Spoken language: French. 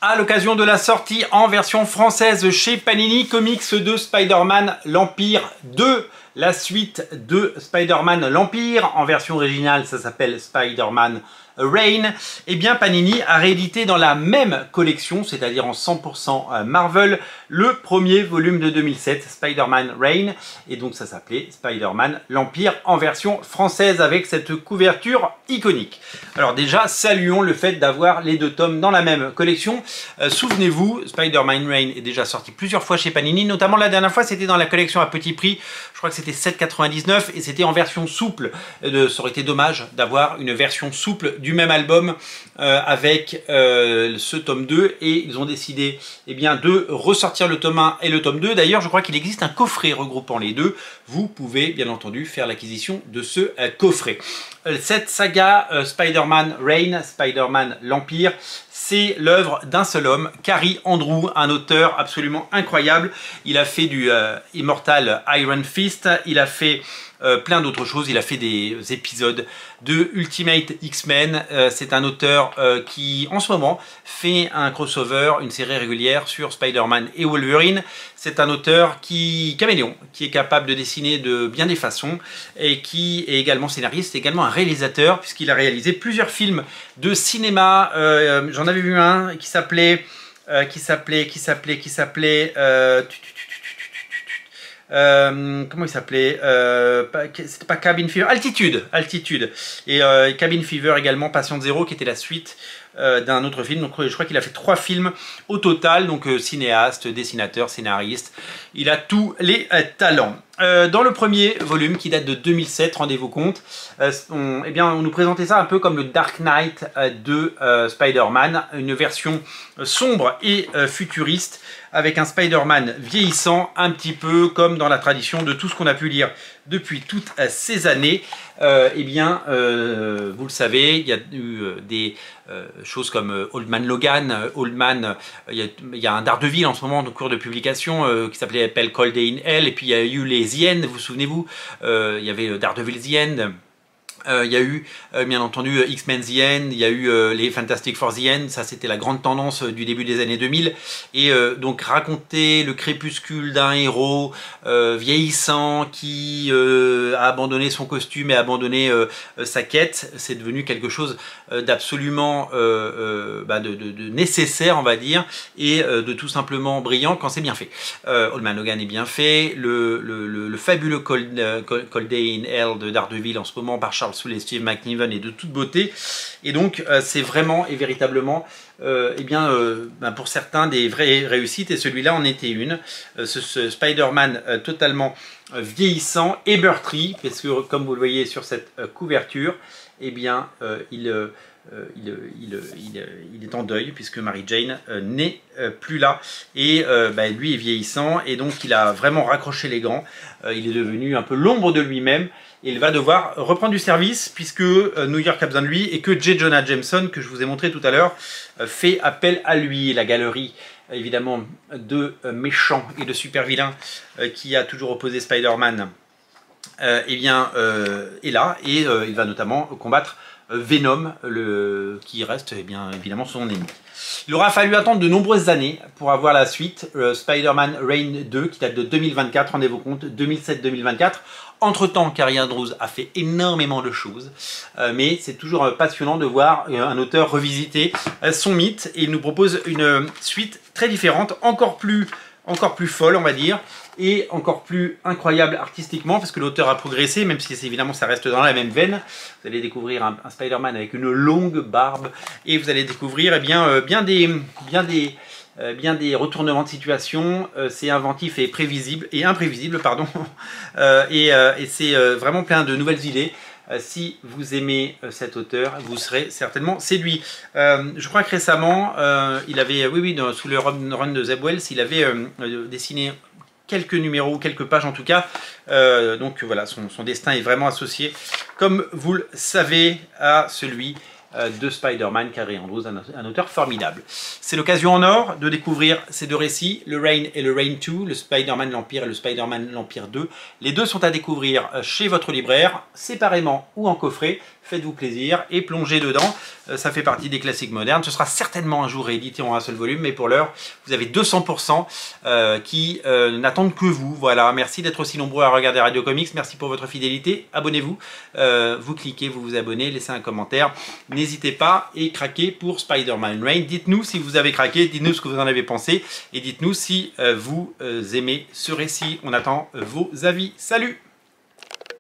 À l'occasion de la sortie en version française chez Panini Comics de Spider-Man l'Empire 2, la suite de Spider-Man l'Empire, en version originale ça s'appelle Spider-Man Reign, et bien Panini a réédité dans la même collection, c'est-à-dire en 100% Marvel, le premier volume de 2007, Spider-Man Reign, et donc ça s'appelait Spider-Man l'Empire en version française avec cette couverture iconique. Alors déjà, saluons le fait d'avoir les deux tomes dans la même collection. Souvenez-vous, Spider-Man Reign est déjà sorti plusieurs fois chez Panini, notamment la dernière fois c'était dans la collection à petit prix, je crois que c'était 7,99 et c'était en version souple. Ça aurait été dommage d'avoir une version souple du même album avec ce tome 2, et ils ont décidé de ressortir le tome 1 et le tome 2. D'ailleurs, je crois qu'il existe un coffret regroupant les deux. Vous pouvez bien entendu faire l'acquisition de ce coffret. Cette saga Spider-Man Reign, Spider-Man l'Empire, c'est l'œuvre d'un seul homme, Cary Andrews, un auteur absolument incroyable. Il a fait du Immortal Iron Fist, il a fait plein d'autres choses, il a fait des épisodes de Ultimate X-Men. C'est un auteur qui en ce moment fait un crossover, une série régulière sur Spider-Man et Wolverine. C'est un auteur caméléon, qui est capable de dessiner de bien des façons et qui est également scénariste, également un réalisateur puisqu'il a réalisé plusieurs films de cinéma. J'en avais vu un qui s'appelait comment il s'appelait, c'était pas Cabin Fever, Altitude, et Cabin Fever également, Patient Zéro, qui était la suite d'un autre film. Donc je crois qu'il a fait 3 films au total, donc cinéaste, dessinateur, scénariste, il a tous les talents. Dans le premier volume qui date de 2007, rendez-vous compte, on nous présentait ça un peu comme le Dark Knight de Spider-Man, une version sombre et futuriste, avec un Spider-Man vieillissant, un petit peu comme dans la tradition de tout ce qu'on a pu lire depuis toutes ces années. Vous le savez, il y a eu des choses comme Old Man Logan, il y a un Daredevil en ce moment en cours de publication qui s'appelait Cold Day in Hell, et puis il y a eu les The End, vous souvenez-vous, il y avait Daredevil The End. Il y a eu bien entendu X-Men The End, il y a eu les Fantastic Four The End, ça c'était la grande tendance du début des années 2000, et donc raconter le crépuscule d'un héros vieillissant qui a abandonné son costume et abandonné sa quête, c'est devenu quelque chose d'absolument de nécessaire, on va dire, et de tout simplement brillant quand c'est bien fait. Old Man Logan est bien fait, le fabuleux Cold Day in Hell de Daredevil en ce moment par Charles Soule et Steve McNiven est de toute beauté, et donc c'est vraiment et véritablement pour certains des vraies réussites, et celui-là en était une. Ce Spider-Man totalement vieillissant et meurtri, parce que comme vous le voyez sur cette couverture, il est en deuil puisque Mary Jane n'est plus là, et lui est vieillissant, et donc il a vraiment raccroché les gants, il est devenu un peu l'ombre de lui-même, et il va devoir reprendre du service puisque New York a besoin de lui, et que J. Jonah Jameson, que je vous ai montré tout à l'heure, fait appel à lui. La galerie évidemment de méchants et de super vilains qui a toujours opposé Spider-Man est là, et il va notamment combattre Venom, qui reste évidemment son ennemi. Il aura fallu attendre de nombreuses années pour avoir la suite, Spider-Man Reign 2, qui date de 2024, rendez-vous compte, 2007-2024. Entre-temps, Cary Andrews a fait énormément de choses, mais c'est toujours passionnant de voir un auteur revisiter son mythe, et il nous propose une suite très différente, encore plus folle, on va dire, et encore plus incroyable artistiquement, parce que l'auteur a progressé, même si évidemment ça reste dans la même veine. Vous allez découvrir un Spider-Man avec une longue barbe, et vous allez découvrir bien des retournements de situation. C'est inventif et imprévisible, pardon, et c'est vraiment plein de nouvelles idées. Si vous aimez cet auteur, vous serez certainement séduit. Je crois que récemment, il avait, sous le run de Zeb Wells, il avait dessiné quelques numéros, quelques pages en tout cas. Donc voilà, son destin est vraiment associé, comme vous le savez, à celui de Spider-Man, Cary Andrews, un auteur formidable. C'est l'occasion en or de découvrir ces deux récits, le Reign et le Reign 2, le Spider-Man l'Empire et le Spider-Man l'Empire 2. Les deux sont à découvrir chez votre libraire, séparément ou en coffret. faites-vous plaisir et plongez dedans. Ça fait partie des classiques modernes. Ce sera certainement un jour réédité en un seul volume, mais pour l'heure, vous avez 200% qui n'attendent que vous. Voilà, merci d'être aussi nombreux à regarder Radio Comics. Merci pour votre fidélité. Abonnez-vous. Vous cliquez, vous vous abonnez, laissez un commentaire. N'hésitez pas et craquez pour Spider-Man Reign. Dites-nous si vous avez craqué, dites-nous ce que vous en avez pensé et dites-nous si vous aimez ce récit. On attend vos avis. Salut!